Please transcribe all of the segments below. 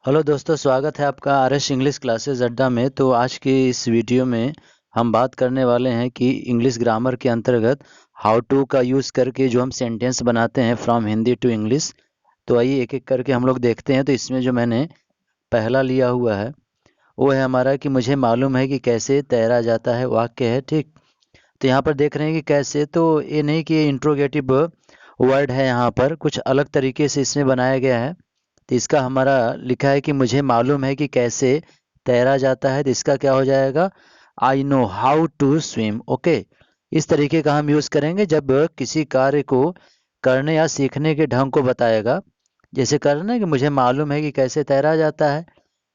Hello दोस्तों, स्वागत है आपका आरएस इंग्लिश क्लासेस अड्डा में। तो आज की इस वीडियो में हम बात करने वाले हैं कि इंग्लिश ग्रामर के अंतर्गत हाउ टू का यूज़ करके जो हम सेंटेंस बनाते हैं फ्रॉम हिंदी टू इंग्लिश। तो आइए एक एक करके हम लोग देखते हैं। तो इसमें जो मैंने पहला लिया हुआ है वो है हमारा कि मुझे मालूम है कि कैसे तैरा जाता है, वाक्य है, ठीक। तो यहाँ पर देख रहे हैं कि कैसे, तो ये नहीं कि ये इंट्रोगेटिव वर्ड है, यहाँ पर कुछ अलग तरीके से इसमें बनाया गया है। तो इसका हमारा लिखा है कि मुझे मालूम है कि कैसे तैरा जाता है। तो इसका क्या हो जाएगा, I know how to swim. Okay, इस तरीके का हम यूज़ करेंगे जब किसी कार्य को करने या सीखने के ढंग को बताएगा। जैसे करना है कि मुझे मालूम है कि कैसे तैरा जाता है,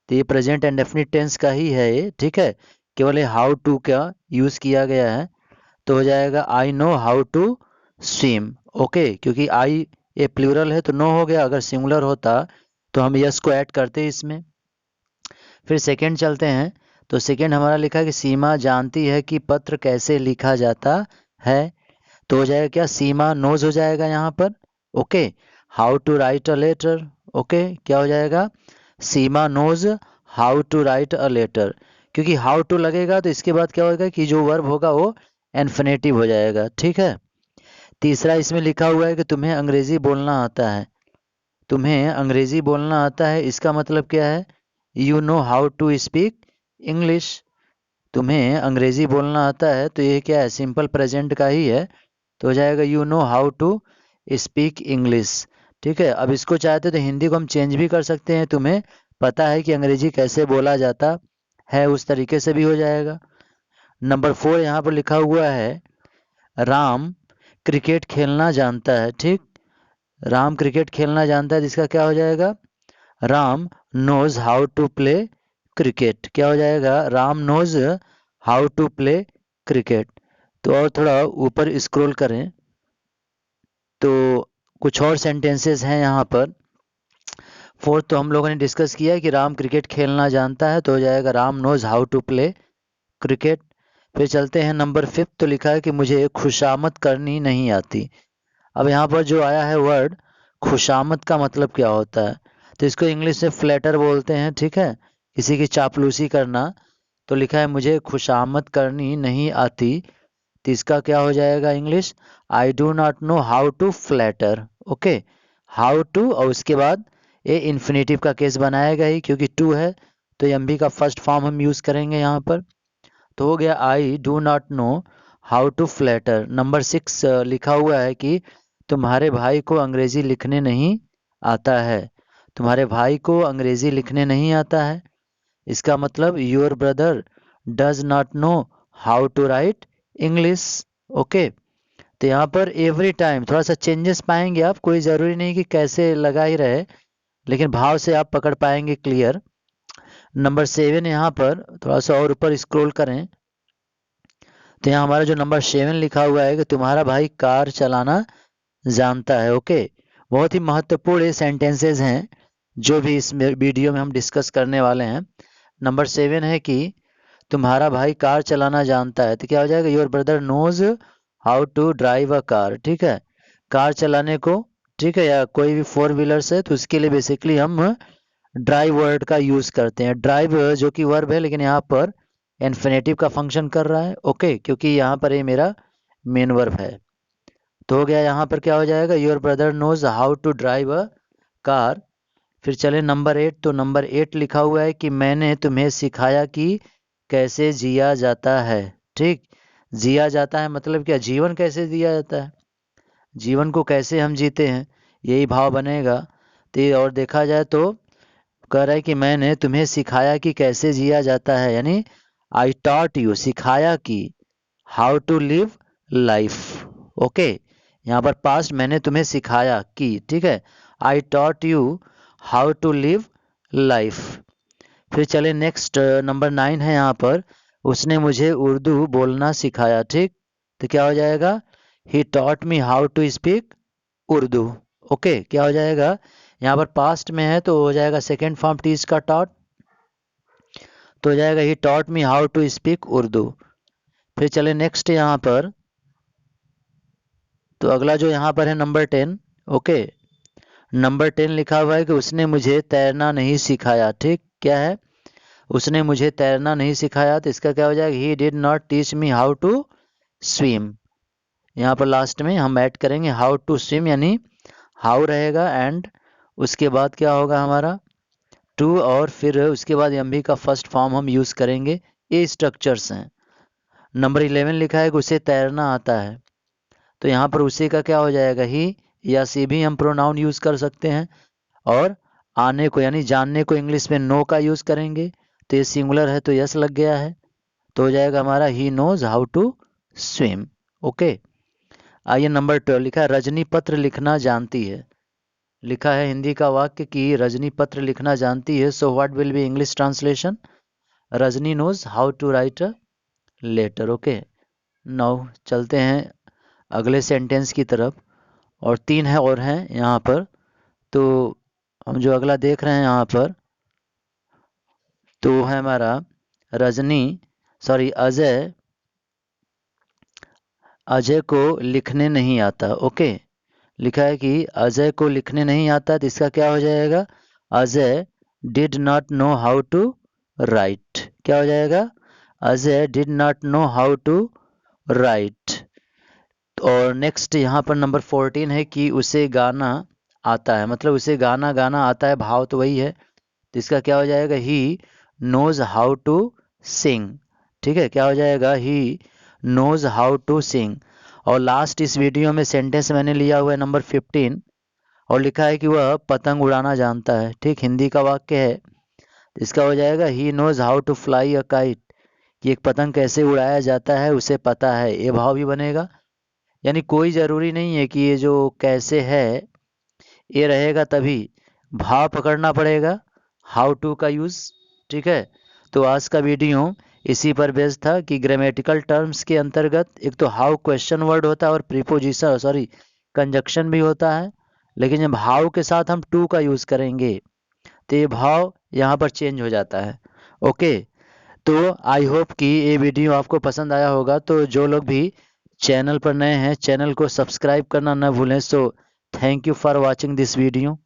तो ये प्रेजेंट एंड डेफिनिट टेंस का ही है ये, ठीक है। केवल ये हाउ टू का यूज़ किया गया है। तो हो जाएगा I know how to swim. Okay, क्योंकि आई ये प्लूरल है तो नो हो गया। अगर सिंगुलर होता तो हम यस को ऐड करते इसमें। फिर सेकंड चलते हैं। तो सेकंड हमारा लिखा है कि सीमा जानती है कि पत्र कैसे लिखा जाता है। तो हो जाएगा क्या, सीमा नोज हो जाएगा यहाँ पर। Okay, how to write a letter. Okay, क्या हो जाएगा, Seema knows how to write a letter. क्योंकि हाउ टू लगेगा तो इसके बाद क्या होगा कि जो वर्ब होगा वो इन्फिनेटिव हो जाएगा, ठीक है। तीसरा इसमें लिखा हुआ है कि तुम्हें अंग्रेजी बोलना आता है। तुम्हें अंग्रेजी बोलना आता है, इसका मतलब क्या है, you know how to speak English. तुम्हें अंग्रेजी बोलना आता है तो ये क्या है, सिंपल प्रेजेंट का ही है। तो हो जाएगा you know how to speak English. ठीक है, अब इसको चाहते तो हिंदी को हम चेंज भी कर सकते हैं। तुम्हें पता है कि अंग्रेजी कैसे बोला जाता है, उस तरीके से भी हो जाएगा। नंबर 4 यहाँ पर लिखा हुआ है, राम क्रिकेट खेलना जानता है, ठीक। राम क्रिकेट खेलना जानता है, जिसका क्या हो जाएगा, Ram knows how to play cricket. क्या हो जाएगा, Ram knows how to play cricket. तो और थोड़ा ऊपर स्क्रॉल करें तो कुछ और सेंटेंसेस हैं यहाँ पर। फोर्थ तो हम लोगों ने डिस्कस किया है कि राम क्रिकेट खेलना जानता है, तो हो जाएगा Ram knows how to play cricket. फिर चलते हैं नंबर 5। तो लिखा है कि मुझे खुशामद करनी नहीं आती। अब यहाँ पर जो आया है वर्ड खुशामद का मतलब क्या होता है, तो इसको इंग्लिश में फ्लैटर बोलते हैं, ठीक है, किसी की चापलूसी करना। तो लिखा है मुझे खुशामद करनी नहीं आती, तो इसका क्या हो जाएगा English, I do not know how to flatter. Okay, how to और उसके बाद ये इन्फिनेटिव का केस बनाएगा ही, क्योंकि टू है तो एम बी का फर्स्ट फॉर्म हम यूज़ करेंगे यहाँ पर। तो हो गया I do not know how to flatter. Number 6 लिखा हुआ है कि तुम्हारे भाई को अंग्रेजी लिखने नहीं आता है। तुम्हारे भाई को अंग्रेजी लिखने नहीं आता है, इसका मतलब your brother does not know how to write English. Okay, तो यहाँ पर एवरी टाइम थोड़ा सा चेंजेस पाएंगे आप, कोई ज़रूरी नहीं कि कैसे लगा ही रहे, लेकिन भाव से आप पकड़ पाएंगे क्लियर। नंबर 7 यहाँ पर थोड़ा सा और ऊपर स्क्रॉल करें तो यहाँ हमारा जो नंबर 7 लिखा हुआ है कि तुम्हारा भाई कार चलाना जानता है। ओके, बहुत ही महत्वपूर्ण ये सेंटेंसेस हैं जो भी इस वीडियो में हम डिस्कस करने वाले हैं। नंबर 7 है कि तुम्हारा भाई कार चलाना जानता है, तो क्या हो जाएगा, your brother knows how to drive a car. ठीक है, कार चलाने को, ठीक है, या कोई भी फोर व्हीलर्स है तो उसके लिए बेसिकली हम ड्राइव वर्ड का यूज करते हैं। ड्राइव जो कि वर्ब है लेकिन यहाँ पर इन्फिनेटिव का फंक्शन कर रहा है। ओके, क्योंकि यहाँ पर ये मेरा मेन वर्ब है। तो हो गया, यहाँ पर क्या हो जाएगा, your brother knows how to drive a car. फिर चले नंबर 8। तो नंबर 8 लिखा हुआ है कि मैंने तुम्हें सिखाया कि कैसे जिया जाता है। ठीक, जिया जाता है मतलब क्या, जीवन कैसे जिया जाता है, जीवन को कैसे हम जीते हैं, यही भाव बनेगा। तो ये और देखा जाए तो कह रहा है कि मैंने तुम्हें सिखाया कि कैसे जिया जाता है, यानी आई टॉट यू, सिखाया कि how to live life. Okay, यहाँ पर पास्ट मैंने तुम्हें सिखाया कि, ठीक है, I taught you how to live life. फिर चले नेक्स्ट, नंबर 9 है यहाँ पर, उसने मुझे उर्दू बोलना सिखाया। ठीक, तो क्या हो जाएगा, he taught me how to speak Urdu. Okay, क्या हो जाएगा, यहाँ पर पास्ट में है तो हो जाएगा सेकेंड फॉर्म टीज का टॉट, तो हो जाएगा he taught me how to speak Urdu. फिर चले नेक्स्ट यहाँ पर, तो अगला जो यहाँ पर है नंबर 10। ओके, नंबर 10 लिखा हुआ है कि उसने मुझे तैरना नहीं सिखाया। ठीक, क्या है? उसने मुझे तैरना नहीं सिखाया, तो इसका क्या हो जाएगा? He did not teach me how to swim. यहाँ पर लास्ट में हम ऐड करेंगे हाउ टू स्विम, यानी हाउ रहेगा एंड उसके बाद क्या होगा हमारा टू, और फिर उसके बाद एम का फर्स्ट फॉर्म हम यूज़ करेंगे। ये स्ट्रक्चर्स हैं। नंबर 11 लिखा है कि उसे तैरना आता है, तो यहाँ पर उसे का क्या हो जाएगा? ही या सी भी हम प्रोनाउन यूज़ कर सकते हैं। और आने को यानी जानने को इंग्लिश में नो का यूज़ करेंगे, तो ये सिंगुलर है तो यस लग गया है, तो हो जाएगा हमारा he knows how to swim. Okay. आइए नंबर 12 लिखा है रजनी पत्र लिखना जानती है। लिखा है हिंदी का वाक्य कि रजनी पत्र लिखना जानती है। So what will be English translation? Rajni knows how to write a letter. Okay. Now चलते हैं अगले सेंटेंस की तरफ, और 3 है और हैं यहाँ पर। तो हम जो अगला देख रहे हैं यहाँ पर, तो है हमारा रजनी सॉरी अजय अजय को लिखने नहीं आता। ओके। लिखा है कि अजय को लिखने नहीं आता, तो इसका क्या हो जाएगा? Ajay did not know how to write. क्या हो जाएगा? Ajay did not know how to write. और नेक्स्ट यहाँ पर नंबर 14 है कि उसे गाना आता है, मतलब उसे गाना गाना आता है, भाव तो वही है, तो इसका क्या हो जाएगा? He knows how to sing. ठीक है, क्या हो जाएगा? He knows how to sing. और लास्ट इस वीडियो में सेंटेंस मैंने लिया हुआ है नंबर 15, और लिखा है कि वह पतंग उड़ाना जानता है। ठीक, हिंदी का वाक्य है, इसका हो जाएगा he knows how to fly a kite, कि एक पतंग कैसे उड़ाया जाता है उसे पता है, ये भाव भी बनेगा। यानी कोई ज़रूरी नहीं है कि ये जो कैसे है ये रहेगा, तभी भाव पकड़ना पड़ेगा, हाउ टू का यूज़। ठीक है। तो आज का वीडियो इसी पर बेस्ड था कि ग्रामेटिकल टर्म्स के अंतर्गत एक तो हाउ क्वेश्चन वर्ड होता है और प्रीपोजिशन सॉरी कंजक्शन भी होता है, लेकिन जब हाउ के साथ हम टू का यूज़ करेंगे तो ये भाव यहाँ पर चेंज हो जाता है। ओके। तो आई होप कि ये वीडियो आपको पसंद आया होगा। तो जो लोग भी चैनल पर नए हैं, चैनल को सब्सक्राइब करना न भूलें। So thank you for watching this video.